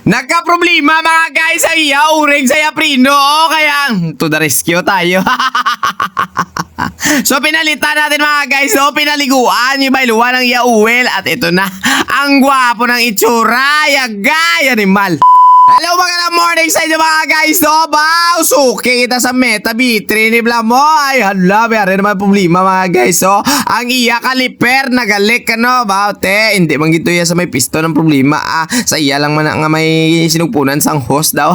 Nagka-problema mga guys ang iauring sa Yaprino. Kaya to the rescue tayo. So pinalitan natin mga guys. So pinaliguan yung bailuan ng Yauwel. At ito na ang gwapo ng itsura. Yagay animal. Hello magandang morning sa inyo mga guys. So bao suki kita sa Meta B3 ni Blamo. Ay hala, mayroon naman problema mga guys. So ang iya kaliper nagalik ano bao te. Hindi man gito ya sa may piston ng problema. Sa iya lang man nga may sinugpunan sang host daw.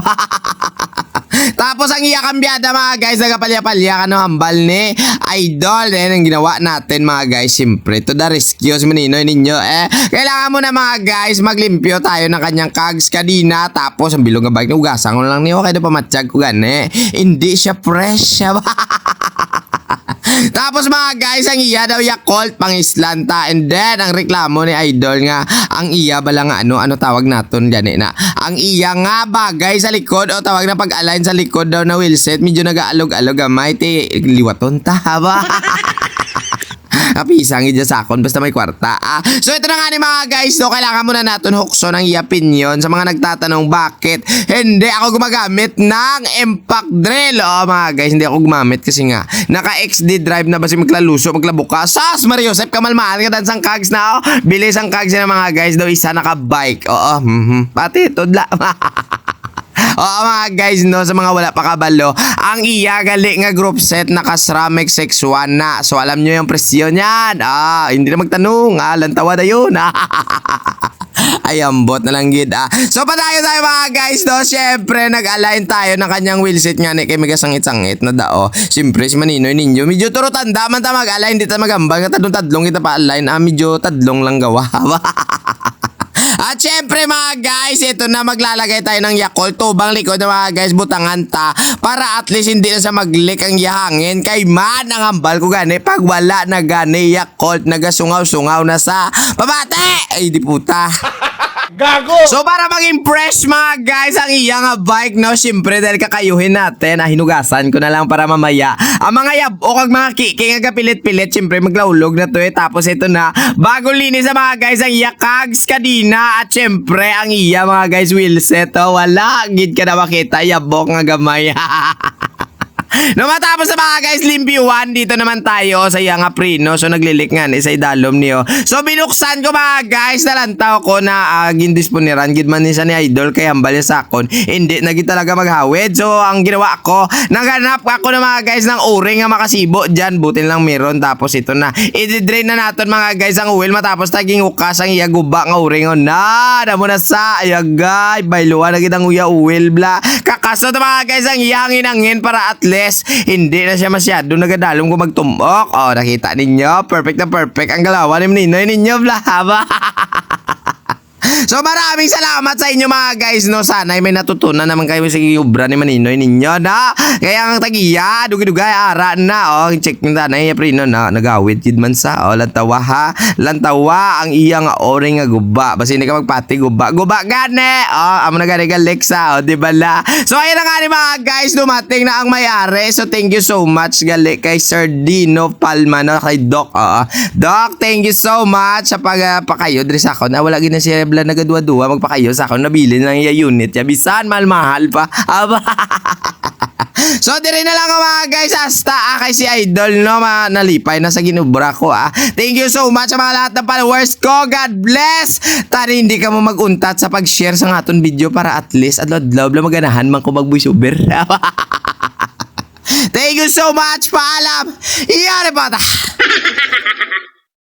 Tapos ang iya kambyada mga guys, nagapalya-palya ka no hambal ni Idol. Ang ginawa natin mga guys, siyempre to the rescue si Maninoy ninyo. Kailangan mo na mga guys maglimpyo tayo ng kanyang kags kadina. Tapos ang bilog nga bike na ugasan ko lang niyo. Kaya na pamatsyag ko gani. Hindi siya fresh. Tapos mga guys, ang iya daw Yakult pang Islanta. And then ang reklamo ni Idol nga ang iya bala nga ano tawag naton gani na. Ang iya nga bagay sa likod o tawag na pag-align sa likod daw na wheelset medyo nag-aalog-alog gamay ti liwaton ta ba. Kapisang idya sa akon basta may kwarta. So ito na nga ni mga guys, no, kailangan muna natin hukso ng opinion sa mga nagtatanong bakit hindi ako gumagamit ng impact drill. Mga guys, hindi ako gumamit kasi nga naka XD drive na basi maglaluso maglabuka. Sas Mario Joseph kamalmaan ka dan sang kags na bilis ang kags na mga guys daw isa naka bike. Pati tudla. Oo mga guys no, sa mga wala pa kabalo, ang iya gali nga group set naka-Sramex X1 na. So alam nyo yung presyo niyan. Hindi na magtanong, lantawa na yun. Ay, ambot na lang gid. So padayo tayo mga guys no. Siyempre nag-align tayo ng kanyang wheelset nga ni kay mega sangit-sangit na dao. Siyempre si Maninoy ninyo medyo turo tanda man ta mag-align dito magambang tadlong kita pa align. Medyo tadlong lang gawa. At syempre mga guys, ito na maglalagay tayo ng Yakult. Tubang likod na mga guys, butangan ta. Para at least hindi na sa maglik ang yahangin. Kay man ang hambal ko gani. Pag wala na gani Yakult, nagasungaw-sungaw na sa pabate. Ay di puta. Gago! So para mag-impress mga guys ang iya nga bike no, syempre dahil kakayuhin natin, hinugasan ko na lang para mamaya ang mga yabo kag mga kiki nga pilit-pilit syempre maglaulog na to tapos ito na bago linis sa mga guys ang iya kags kadina at syempre ang iya mga guys wheelset wala gid ka na makita yabok nga gamay. No matapos sa mga guys limpiwan dito naman tayo sa iya nga prino. So naglilik nga ni sa idalom niyo. So binuksan ko mga guys, nalantaw ko na gindisponeran gid man ni sa ni Idol kay hambal sa akon. Hindi na gid talaga maghawid. So ang ginawa ko, naghanap ako ng mga guys ng o-ring nga makasibo diyan, butin lang meron. Tapos ito na i-drain na naton mga guys ang oil matapos taging ukas ang iya guba nga o-ring na mo na sa ayagay bayluan na gid ang uya oil bla. Kakaso to mga guys ang iya hangin para at least hindi na siya masyado nagadalong kung magtumbok. Nakita ninyo, perfect na perfect ang galawan ni Maninoy ninyo blahaba. So maraming salamat sa inyo mga guys no. Sana may natutunan naman kayo sa obra ni Maninoy ninyo na. Kaya ang tagiya dugay-dugay ara na check nyo na Yaprino na nagawid gid man sa lantawa ha. Lantawa ang iya nga oring nga guba. Basta hindi ka magpati guba gani. Amo na gani Alexa di bala. So ayun na nga ni mga guys, dumating na ang may-ari. So thank you so much gali kay Sir Dino Palma no, kay Doc. Doc, thank you so much sa pagpakayo diri sa akon. Wala gid na siya bla nagadua-dua magpakayo sa akon, nabili ng iya unit ya bisan mahal pa. So dire na lang mga guys hasta kay si Idol no, nalipay na sa ginubra ko. Thank you so much sa mga lahat ng followers ko. God bless. Tari hindi ka mo maguntat sa pag-share sa aton video para at least adlaw maganahan man ko mag-voiceover. Thank you so much. Paalam. Iyari bata.